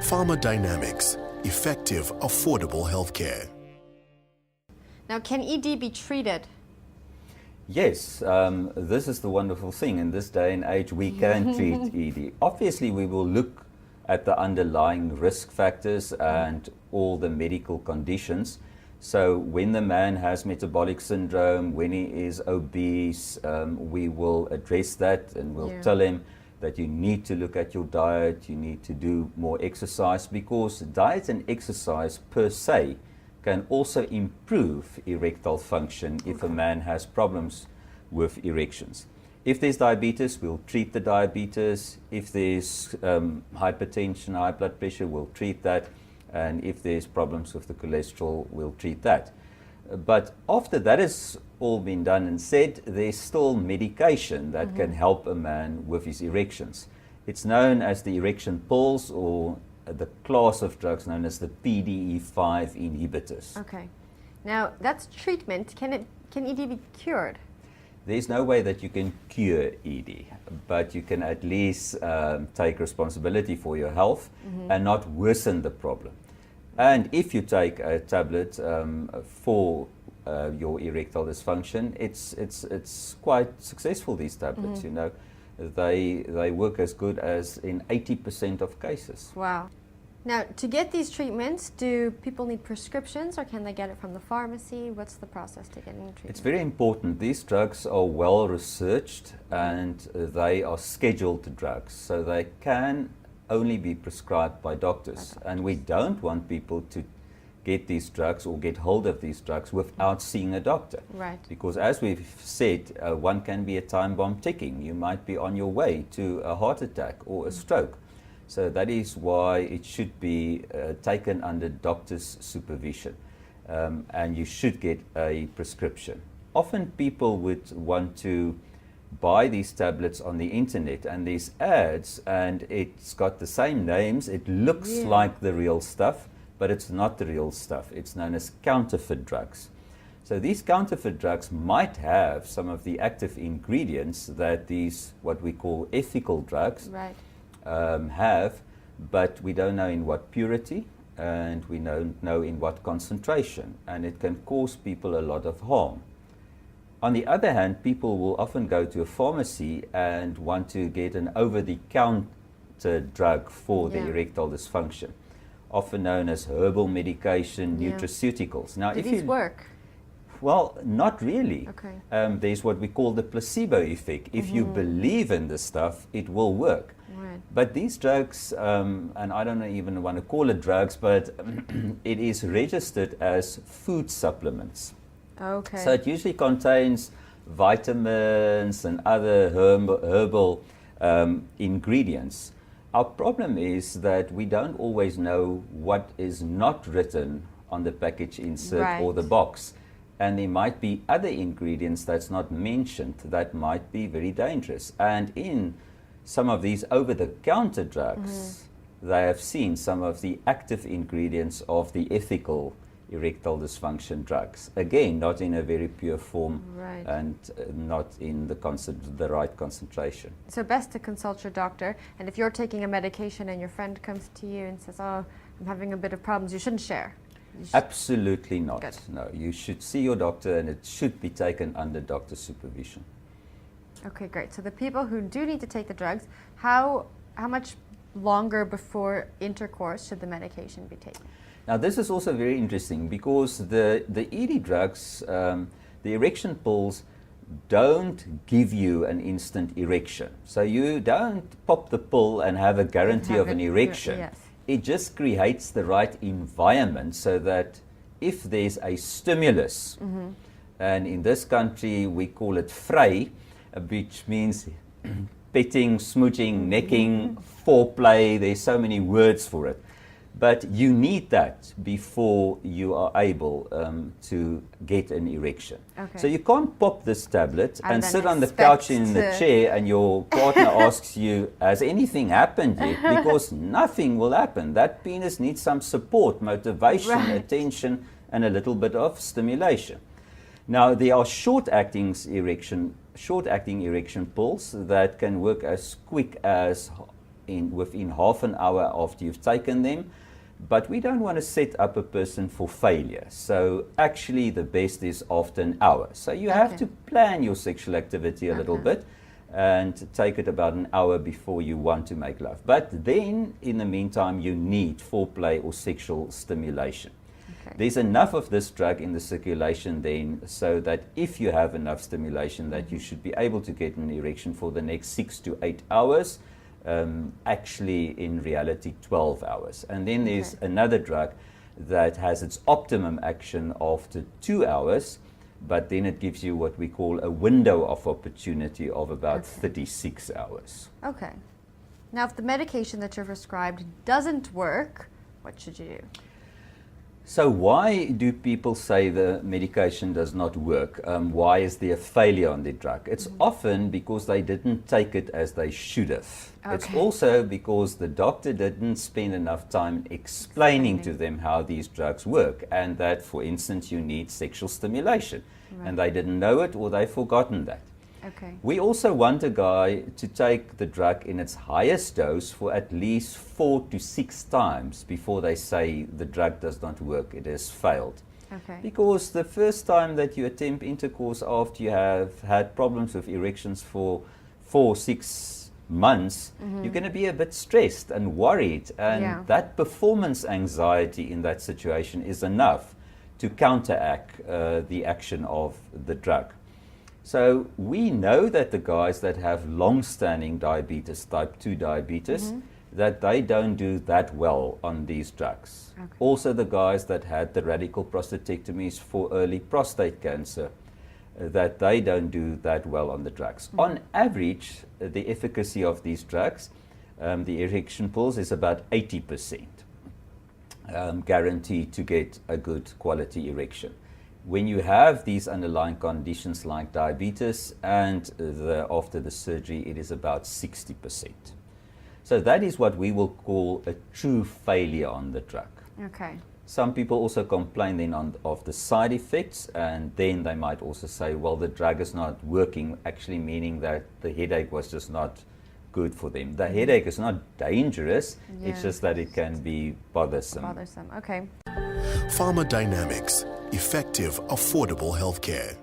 Pharmacodynamics, effective, affordable healthcare. Now, can ED be treated? Yes, this is the wonderful thing. In this day and age, we can treat ED. Obviously, we will look at the underlying risk factors and all the medical conditions. So when the man has metabolic syndrome, when he is obese, we will address that and we'll tell him that you need to look at your diet, you need to do more exercise, because diet and exercise per se can also improve erectile function if a man has problems with erections. If there's diabetes, we'll treat the diabetes. If there's hypertension, high blood pressure, we'll treat that. And if there's problems with the cholesterol, we'll treat that. But after that has all been done and said, there's still medication that can help a man with his erections. It's known as the erection pills, or the class of drugs known as the PDE5 inhibitors. Okay. Now, that's treatment. Can ED be cured? There's no way that you can cure ED, but you can at least take responsibility for your health and not worsen the problem. And if you take a tablet for your erectile dysfunction, it's quite successful, these tablets, you know. They work as good as in 80% of cases. Wow. Now, to get these treatments, do people need prescriptions or can they get it from the pharmacy? What's the process to getting treatment? It's very important. These drugs are well researched and they are scheduled drugs, so they can only be prescribed by doctors. And we don't want people to get these drugs or get hold of these drugs without seeing a doctor. Right. Because as we've said, one can be a time bomb ticking. You might be on your way to a heart attack or a stroke. So that is why it should be taken under doctor's supervision. And you should get a prescription. Often people would want to buy these tablets on the internet, and there's ads and it's got the same names. It looks like the real stuff, but it's not the real stuff. It's known as counterfeit drugs. So these counterfeit drugs might have some of the active ingredients that these, what we call ethical drugs, have, but we don't know in what purity and we don't know in what concentration, and it can cause people a lot of harm. On the other hand, people will often go to a pharmacy and want to get an over-the-counter drug for the erectile dysfunction, often known as herbal medication, nutraceuticals. Now, do these work? Well, not really. Okay. There's what we call the placebo effect. If you believe in the stuff, it will work. Right. But these drugs, and I don't even want to call it drugs, but it is registered as food supplements. Okay. So it usually contains vitamins and other herbal ingredients. Our problem is that we don't always know what is not written on the package insert or the box. And there might be other ingredients that's not mentioned that might be very dangerous. And in some of these over-the-counter drugs, they have seen some of the active ingredients of the ethical erectile dysfunction drugs. Again, not in a very pure form and not in the right concentration. So best to consult your doctor, and if you're taking a medication and your friend comes to you and says, oh, I'm having a bit of problems, you shouldn't share. Absolutely not. Good. No, you should see your doctor and it should be taken under doctor's supervision. Okay, great. So the people who do need to take the drugs, how much longer before intercourse should the medication be taken? Now this is also very interesting because the ED drugs, the erection pills, don't give you an instant erection. So you don't pop the pill and have a guarantee of an erection. It just creates the right environment so that if there's a stimulus, and in this country we call it vry, which means petting, smooching, necking, foreplay, there's so many words for it. But you need that before you are able to get an erection. Okay. So you can't pop this tablet and sit on the couch in the chair and your partner asks you, has anything happened yet? Because nothing will happen. That penis needs some support, motivation, attention, and a little bit of stimulation. Now, there are short-acting erection pills that can work as quick as within half an hour after you've taken them. But we don't want to set up a person for failure. So actually the best is after an hour. So you have to plan your sexual activity a little bit and take it about an hour before you want to make love. But then in the meantime you need foreplay or sexual stimulation. There's enough of this drug in the circulation then so that if you have enough stimulation that you should be able to get an erection for the next 6 to 8 hours. Actually in reality 12 hours. And then there's another drug that has its optimum action after 2 hours, but then it gives you what we call a window of opportunity of about 36 hours. Okay. Now if the medication that you're prescribed doesn't work, what should you do? So why do people say the medication does not work? Why is there a failure on the drug? It's often because they didn't take it as they should have. It's also because the doctor didn't spend enough time explaining to them how these drugs work, and that, for instance, you need sexual stimulation. And they didn't know it, or they've forgotten that. We also want a guy to take the drug in its highest dose for at least 4 to 6 times before they say the drug does not work, it has failed. Because the first time that you attempt intercourse after you have had problems with erections for 4 or 6 months, you're going to be a bit stressed and worried, and that performance anxiety in that situation is enough to counteract the action of the drug. So we know that the guys that have long-standing diabetes, type 2 diabetes, that they don't do that well on these drugs. Also the guys that had the radical prostatectomies for early prostate cancer, that they don't do that well on the drugs. On average, the efficacy of these drugs, the erection pills, is about 80% guaranteed to get a good quality erection. When you have these underlying conditions like diabetes and after the surgery, it is about 60%. So that is what we will call a true failure on the drug. Some people also complain then of the side effects, and then they might also say, well, the drug is not working, actually meaning that the headache was just not good for them. The headache is not dangerous, it's just that it can be bothersome. Pharmadynamics, Effective, affordable healthcare.